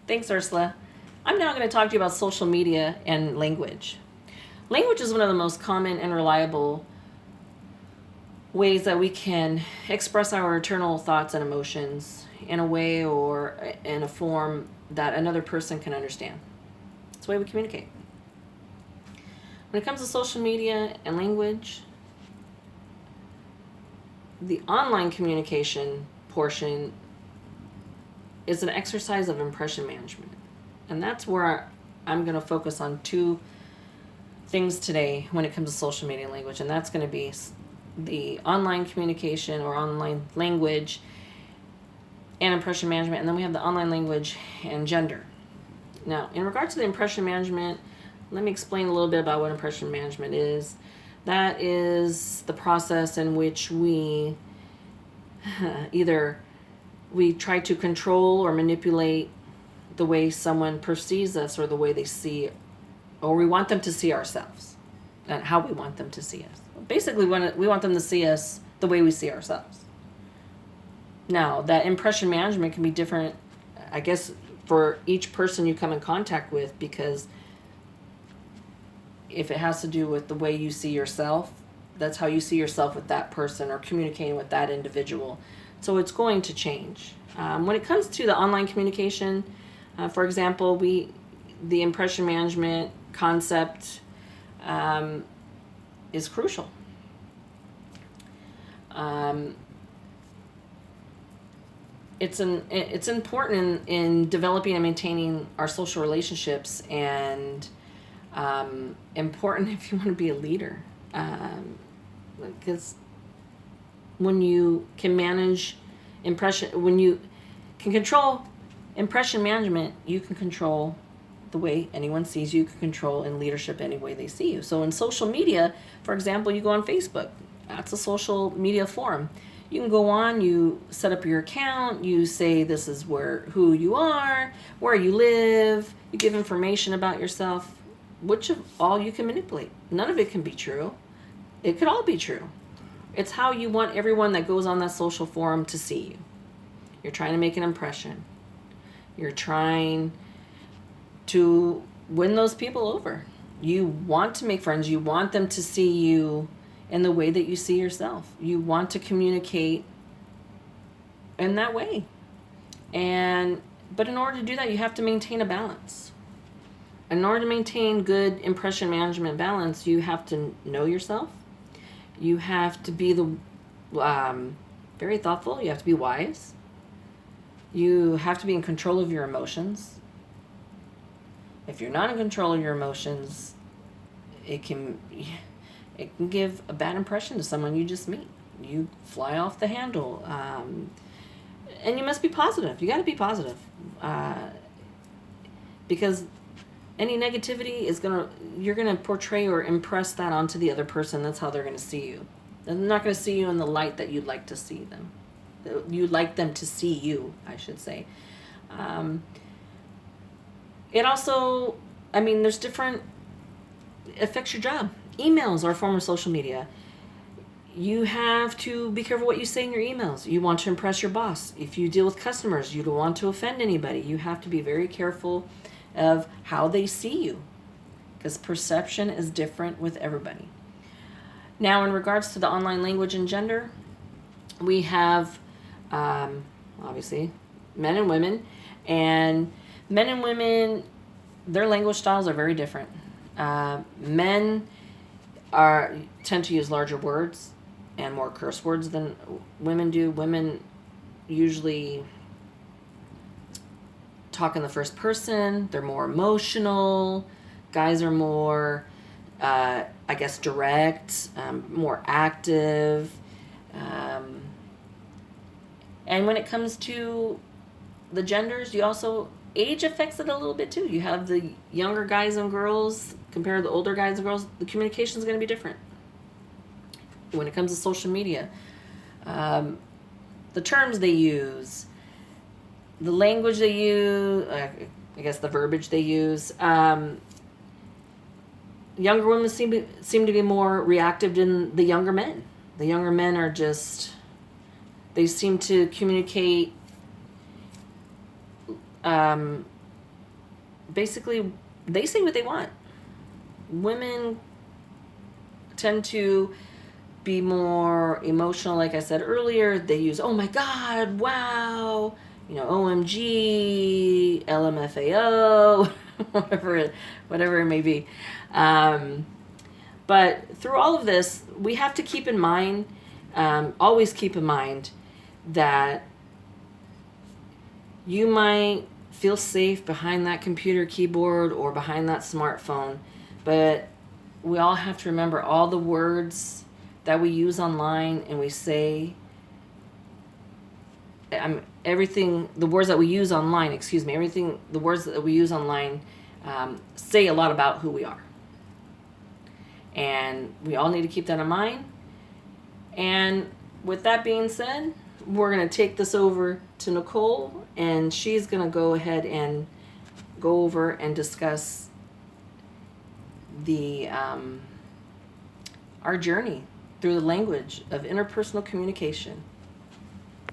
Thanks, Ursula. I'm now going to talk to you about social media and language. Language is one of the most common and reliable ways that we can express our internal thoughts and emotions in a way or in a form that another person can understand. It's the way we communicate. When it comes to social media and language, the online communication portion is an exercise of impression management. And that's where I'm going to focus on two things today when it comes to social media and language. And that's going to be the online communication or online language and impression management. And then we have the online language and gender. Now, in regard to the impression management, let me explain a little bit about what impression management is. That is the process in which we either we try to control or manipulate the way someone perceives us or the way they see, or we want them to see ourselves and how we want them to see us. Basically, we want them to see us the way we see ourselves. Now, that impression management can be different, I guess, for each person you come in contact with, because if it has to do with the way you see yourself, that's how you see yourself with that person or communicating with that individual. So it's going to change. When it comes to the online communication, for example, the impression management concept is crucial. It's important in developing and maintaining our social relationships, and important if you want to be a leader, because when you can manage when you can control impression management, you can control the way anyone sees you, can control in leadership any way they see you. So in social media, for example, you go on Facebook. That's a social media forum. You can go on, you set up your account, you say this is who you are, where you live, you give information about yourself, which of all you can manipulate. None of it can be true. It could all be true. It's how you want everyone that goes on that social forum to see you. You're trying to make an impression. You're trying to win those people over. You want to make friends. You want them to see you in the way that you see yourself. You want to communicate in that way. But in order to do that, you have to maintain a balance. In order to maintain good impression management balance, you have to know yourself. You have to be very thoughtful. You have to be wise. You have to be in control of your emotions. If you're not in control of your emotions, it can give a bad impression to someone you just meet. You fly off the handle. And you must be positive. You got to be positive. Because any negativity you're going to portray or impress that onto the other person. That's how they're going to see you. They're not going to see you in the light that you'd like to see them. You'd like them to see you, I should say. It also, there's different, it affects your job. Emails are a form of social media. You have to be careful what you say in your emails. You want to impress your boss. If you deal with customers, you don't want to offend anybody. You have to be very careful of how they see you, because perception is different with everybody. Now, in regards to the online language and gender, we have obviously men and women, and men and women, their language styles are very different. Men tend to use larger words and more curse words than women do. Women usually talk in the first person. They're more emotional. Guys are more, direct, more active. And when it comes to the genders, age affects it a little bit too. You have the younger guys and girls compared to the older guys and girls. The communication is going to be different. When it comes to social media, the terms they use, the language they use, the verbiage they use. Younger women seem to be more reactive than the younger men. The younger men are they seem to communicate basically, they say what they want. Women tend to be more emotional, like I said earlier. They use, oh my God, wow, OMG, LMFAO, whatever it may be. But through all of this, we have to keep in mind, always keep in mind, that you might feel safe behind that computer keyboard or behind that smartphone, but we all have to remember all the words that we use online and we say, everything, the words that we use online, the words that we use online say a lot about who we are. And we all need to keep that in mind. And with that being said, we're going to take this over to Nicole, and she's going to go ahead and go over and discuss the our journey through the language of interpersonal communication.